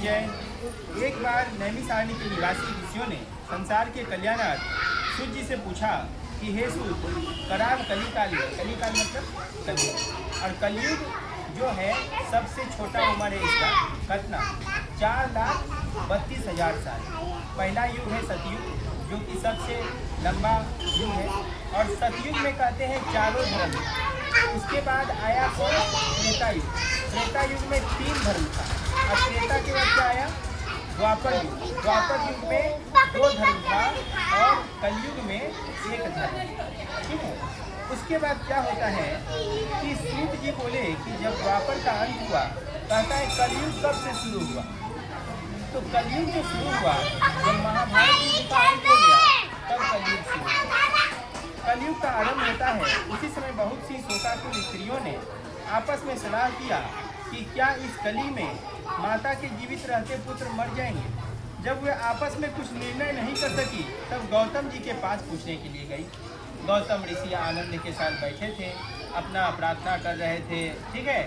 जय। एक बार नैमिषारण्य के निवासी ऋषियों ने संसार के कल्याणार्थ सूर्य जी से पूछा कि हे सूर्य, कराम कलिकाल में, कलिकाल मतलब कलयुग, और कलयुग जो है सबसे छोटा उम्र है इसका कितना, 4,32,000 साल। पहला युग है सतयुग जो कि सबसे लंबा युग है, और सतयुग में कहते हैं चारों धर्म। उसके बाद आया कौन, त्रेता युग। त्रेता युग में 3 धर्म था, और त्रेता के बाद क्या आया, द्वापर युग। द्वापर युग में 2 धर्म था, और कलयुग में 1 धर्म। ठीक है। उसके बाद क्या होता है कि सूत जी बोले कि जब द्वापर का अंत हुआ, कहता है कलयुग कब से शुरू हुआ। तो कलयुग जो शुरू हुआ, जब महाभारत युद्ध का अंत हो गया, तब कलयुग शुरू हुआ। कलयुग का आरंभ होता है, उसी समय बहुत सी शोकाकुल स्त्रियों ने आपस में सलाह किया कि क्या इस कली में माता के जीवित रहते पुत्र मर जाएंगे। जब वे आपस में कुछ निर्णय नहीं कर सकी, तब गौतम जी के पास पूछने के लिए गई। गौतम ऋषि आनंद के साथ बैठे थे, अपना प्रार्थना कर रहे थे, ठीक है,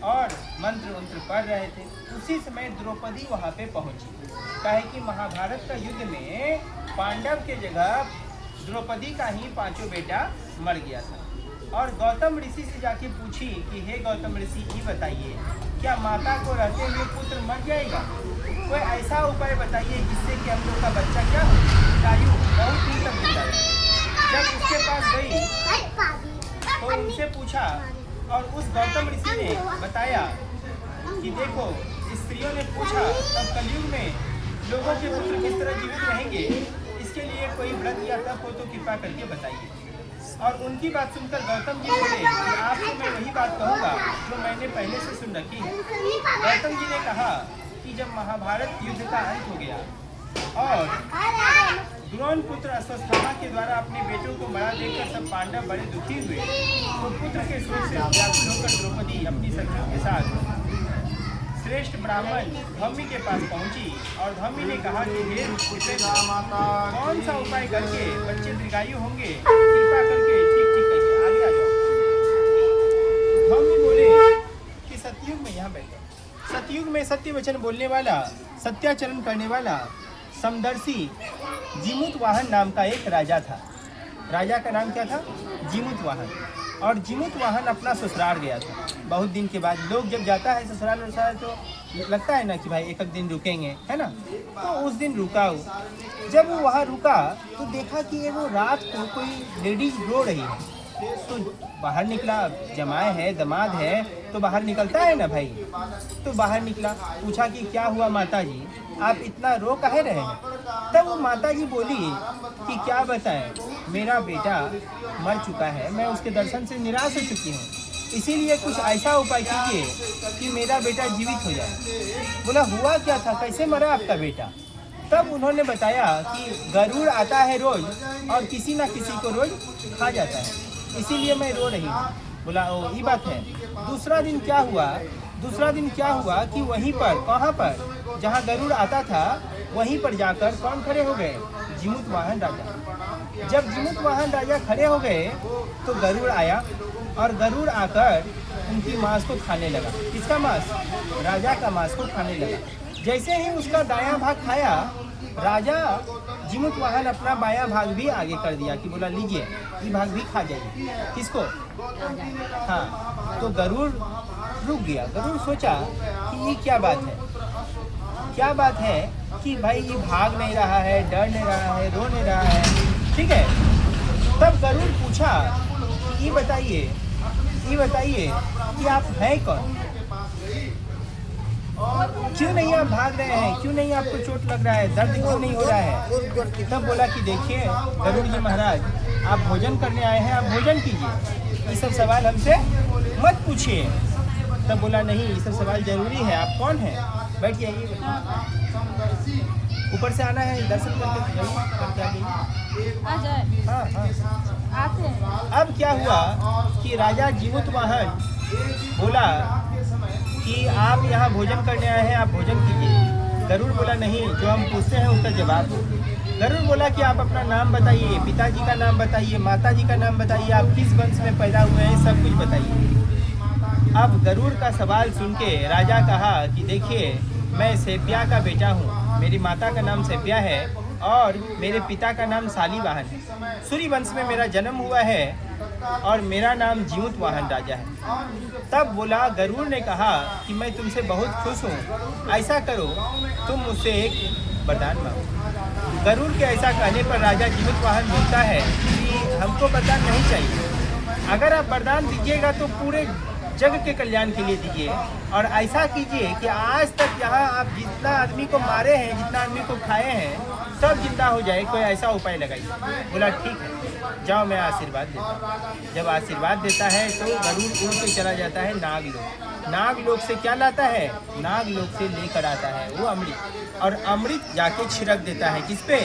और मंत्र उंत्र पढ़ रहे थे। उसी समय द्रौपदी वहाँ पे पहुँची। काहे कि महाभारत का युद्ध में पांडव के जगह द्रौपदी का ही 5 बेटा मर गया था। और गौतम ऋषि से जाके पूछी कि हे गौतम ऋषि, ये बताइए क्या माता को रहते हुए पुत्र मर जाएगा। कोई ऐसा उपाय बताइए जिससे कि हम लोग का बच्चा क्या हो, आयु बहुत दिन तक जिंदा रहे। जब उसके पास गई तो उनसे पूछा, और उस गौतम ऋषि ने बताया कि देखो, स्त्रियों ने पूछा तब कलयुग में लोगों के पुत्र किस तरह जीवित रहेंगे, इसके लिए कोई व्रत या तप हो तो कृपा करके बताइए। और उनकी बात सुनकर गौतम जी बोले कि आपको मैं वही बात कहूँगा जो मैंने पहले से सुन रखी है। गौतम जी ने कहा कि जब महाभारत युद्ध का अंत हो गया और द्रोण पुत्र अश्वत्थामा के द्वारा अपने बेटों को मरा देखकर सब पांडव बड़े दुखी हुए, तो पुत्र के शोक से व्याकुल होकर द्रौपदी अपनी सखियों के साथ श्रेष्ठ ब्राह्मण धम्मी के पास पहुंची, और धम्मी ने कहा कि हे पुत्र, कौन सा उपाय करके बच्चे दीर्घायु होंगे, कृपा करके ठीक कहिए, आगे आ जाओ। धम्मी बोले कि सतयुग में, यहाँ बैठो, सतयुग में सत्य वचन बोलने वाला, सत्याचरण करने वाला समदर्शी जीमूत वाहन नाम का एक राजा था। राजा का नाम क्या था, जीमूत वाहन। और जीमूत वाहन अपना ससुराल गया था। बहुत दिन के बाद लोग जब जाता है ससुराल तो लगता है ना कि भाई एक दिन रुकेंगे, है ना। तो उस दिन रुका हो। जब वो वहाँ रुका तो देखा कि वो रात को कोई लेडीज रो रही है। तो बाहर निकला, जमाए है, दामाद है, तो बाहर निकलता है ना भाई। तो बाहर निकला, पूछा कि क्या हुआ माता जी, आप इतना रो काहे रहे हैं। तब वो माता जी बोली कि क्या बताएं, मेरा बेटा मर चुका है, मैं उसके दर्शन से निराश हो चुकी हूँ, इसीलिए कुछ ऐसा उपाय कीजिए कि मेरा बेटा जीवित हो जाए। बोला हुआ क्या था, कैसे मरा आपका बेटा। तब उन्होंने बताया कि गरुड़ आता है रोज और किसी न किसी को रोज खा जाता है, इसीलिए मैं रो रही हूँ। बोला ओ ये बात है। दूसरा दिन क्या हुआ कि वहीं पर, कहाँ पर, जहाँ गरुड़ आता था वहीं पर जाकर कौन खड़े हो गए, जीमूत वाहन राजा। जब जीमूत वाहन राजा खड़े हो गए तो गरुड़ आया, और गरुड़ आकर उनकी मांस को खाने लगा। किसका मांस, राजा का मांस को खाने लगा। जैसे ही उसका दायां भाग खाया, राजा जीमूत वाहन अपना बायां भाग भी आगे कर दिया कि बोला लीजिए ये भाग भी खा जाइए। किसको, हाँ। तो गरुड़ रुक गया। गरुड़ सोचा कि ये क्या बात है कि भाई ये भाग नहीं रहा है, डर नहीं रहा है, रो नहीं रहा है, ठीक है। तब गरुड़ पूछा ये बताइए कि आप हैं कौन, क्यों नहीं आप भाग रहे हैं, क्यों नहीं आपको चोट लग रहा है, दर्द क्यों नहीं हो रहा है। तब बोला कि देखिए गरुड़ जी महाराज, आप भोजन करने आए हैं, आप भोजन कीजिए, ये सब सवाल हमसे मत पूछिए। तब बोला नहीं, ये सब सवाल जरूरी है, आप कौन हैं, बैठ जाइए, ऊपर से आना है, दर्शन करके आ जाए। हाँ। आते हैं। अब क्या हुआ कि राजा जीमूत वाहन बोला कि आप यहाँ भोजन करने आए हैं, आप भोजन कीजिए। गरुड़ बोला नहीं, जो हम पूछते हैं उसका जवाब दो। गरुड़ बोला कि आप अपना नाम बताइए, पिताजी का नाम बताइए, माताजी का नाम बताइए, आप किस वंश में पैदा हुए हैं, सब कुछ बताइए। अब गरुड़ का सवाल सुन के राजा कहा कि देखिए मैं सेपिया का बेटा हूँ। मेरी माता का नाम सेपिया है और मेरे पिता का नाम शालिवाहन है। सूर्य वंश में मेरा जन्म हुआ है और मेरा नाम जीवंतवाहन राजा है। तब बोला गरुड़ ने कहा कि मैं तुमसे बहुत खुश हूँ, ऐसा करो तुम मुझसे एक वरदान मांगो। गरुड़ के ऐसा कहने पर राजा जीवंतवाहन बोलता है कि हमको वरदान नहीं चाहिए, अगर आप वरदान दीजिएगा तो पूरे जग के कल्याण के लिए दीजिए और ऐसा कीजिए कि आज तक यहाँ आप जितना आदमी को मारे हैं, जितना आदमी को खाए हैं, सब जिंदा हो जाए, कोई ऐसा उपाय लगाइए। बोला ठीक है, जाओ मैं आशीर्वाद देता हूँ। जब आशीर्वाद देता है तो गरुड़ उड़ के चला जाता है नागलोक। नागलोक से क्या लाता है? नागलोक से लेकर आता है वो अमृत, और अमृत जाके छिड़क देता है किस पे?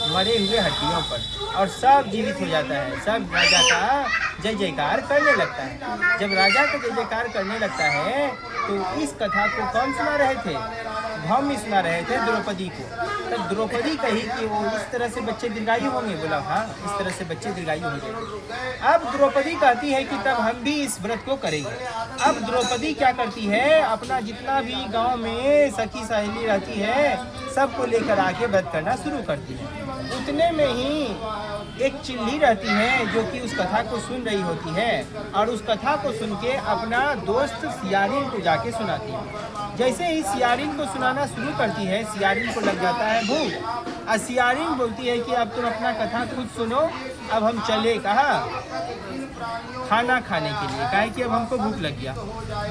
मरे हुए हड्डियों पर, और सब जीवित हो जाता है। सब राजा का जय जयकार करने लगता है। जब राजा का जय जयकार करने लगता है तो इस कथा को कौन सुना रहे थे? भौम सुना रहे थे द्रौपदी को। तब द्रौपदी कही कि वो इस तरह से बच्चे दीर्घायु होंगे। बोला हाँ, इस तरह से बच्चे दीर्घायु हो जाएंगे। अब द्रौपदी कहती है कि तब हम भी इस व्रत को करेंगे। अब द्रौपदी क्या करती है? अपना जितना भी गांव में सखी सहेली रहती है सबको लेकर आके व्रत करना शुरू करती है। उतने में ही एक चिल्ली रहती है जो कि उस कथा को सुन रही होती है और उस कथा को सुन के अपना दोस्त सियारिन को जाके सुनाती है। जैसे ही सियारिन को सुनाना शुरू करती है, सियारिन को लग जाता है भूख, और सियारिन बोलती है कि अब तुम अपना कथा खुद सुनो, अब हम चले कहाँ? खाना खाने के लिए, काहे कि अब हमको भूख लग गया।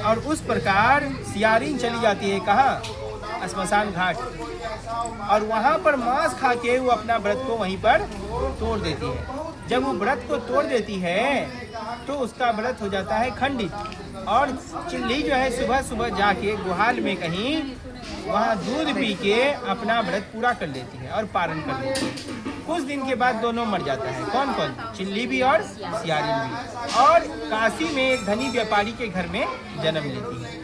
और उस प्रकार सियारिन चली जाती है कहाँ? श्मशान घाट, और वहाँ पर मांस खा के वो अपना व्रत को वहीं पर तोड़ देती है। जब वो व्रत को तोड़ देती है तो उसका व्रत हो जाता है खंडित, और चिल्ली जो है सुबह सुबह जाके गुहाल में कहीं वहाँ दूध पी के अपना व्रत पूरा कर लेती है और पारण कर लेती है। कुछ दिन के बाद दोनों मर जाता है। कौन कौन? चिल्ली भी और सियारिन भी। और काशी में एक धनी व्यापारी के घर में जन्म लेती है।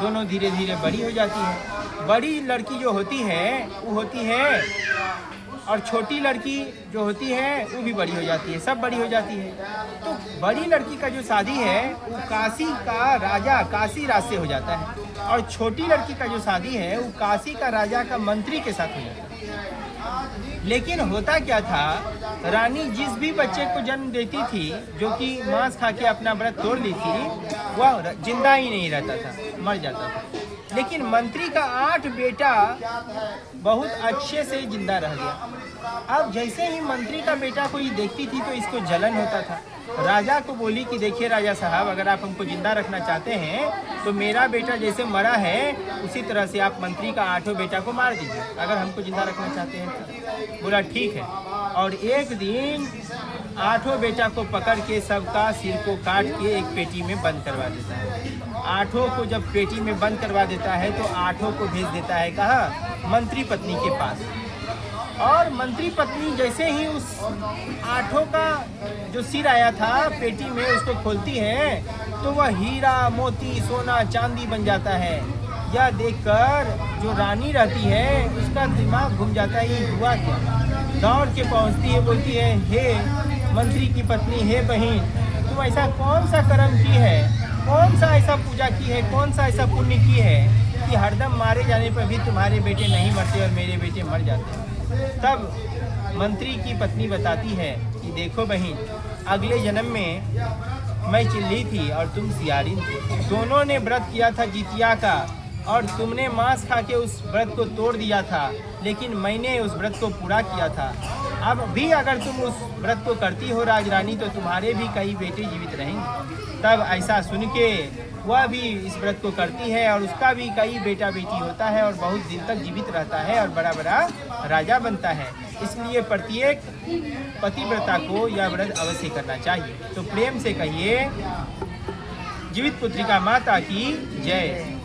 दोनों धीरे धीरे बड़ी हो जाती है। बड़ी लड़की जो होती है वो होती है, और छोटी लड़की जो होती है वो भी बड़ी हो जाती है, सब बड़ी हो जाती है। तो बड़ी लड़की का जो शादी है वो काशी का राजा काशी राज से हो जाता है, और छोटी लड़की का जो शादी है वो काशी का राजा का मंत्री के साथ हो जाता है। लेकिन होता क्या था, रानी जिस भी बच्चे को जन्म देती थी जो कि मांस खा के अपना व्रत तोड़ ली थी, वह जिंदा ही नहीं रहता था, मर जाता था। लेकिन मंत्री का 8 बेटा बहुत अच्छे से जिंदा रह गया। अब जैसे ही मंत्री का बेटा कोई देखती थी तो इसको जलन होता था। राजा को बोली कि देखिए राजा साहब, अगर आप हमको जिंदा रखना चाहते हैं तो मेरा बेटा जैसे मरा है उसी तरह से आप मंत्री का 8 बेटा को मार दीजिए, अगर हमको जिंदा रखना चाहते हैं तो। बोला ठीक है। और एक दिन 8 बेटा को पकड़ के सबका सिर को काट के एक पेटी में बंद करवा देता है। 8 को जब पेटी में बंद करवा देता है तो 8 को भेज देता है कहाँ? मंत्री पत्नी के पास। और मंत्री पत्नी जैसे ही उस 8 का जो सिर आया था पेटी में उसको खोलती है तो वह हीरा मोती सोना चांदी बन जाता है। यह देखकर जो रानी रहती है उसका दिमाग घूम जाता है, ये हुआ क्या? दौड़ के पहुंचती है, बोलती है हे मंत्री की पत्नी, हे बहन, तुम ऐसा कौन सा कर्म की है, कौन सा ऐसा पूजा की है, कौन सा ऐसा पुण्य की है कि हरदम मारे जाने पर भी तुम्हारे बेटे नहीं मरते और मेरे बेटे मर जाते हैं? तब मंत्री की पत्नी बताती है कि देखो बहन, अगले जन्म में मैं चिल्ली थी और तुम सियारिन थी। दोनों ने व्रत किया था जितिया का, और तुमने मांस खा के उस व्रत को तोड़ दिया था, लेकिन मैंने उस व्रत को पूरा किया था। अब भी अगर तुम उस व्रत को करती हो राजरानी तो तुम्हारे भी कई बेटे जीवित रहेंगे। तब ऐसा सुन के वह भी इस व्रत को करती है और उसका भी कई बेटा बेटी होता है और बहुत दिन तक जीवित रहता है और बड़ा बड़ा राजा बनता है। इसलिए प्रत्येक पतिव्रता को यह व्रत अवश्य करना चाहिए। तो प्रेम से कहिए जीवित पुत्रिका माता की जय।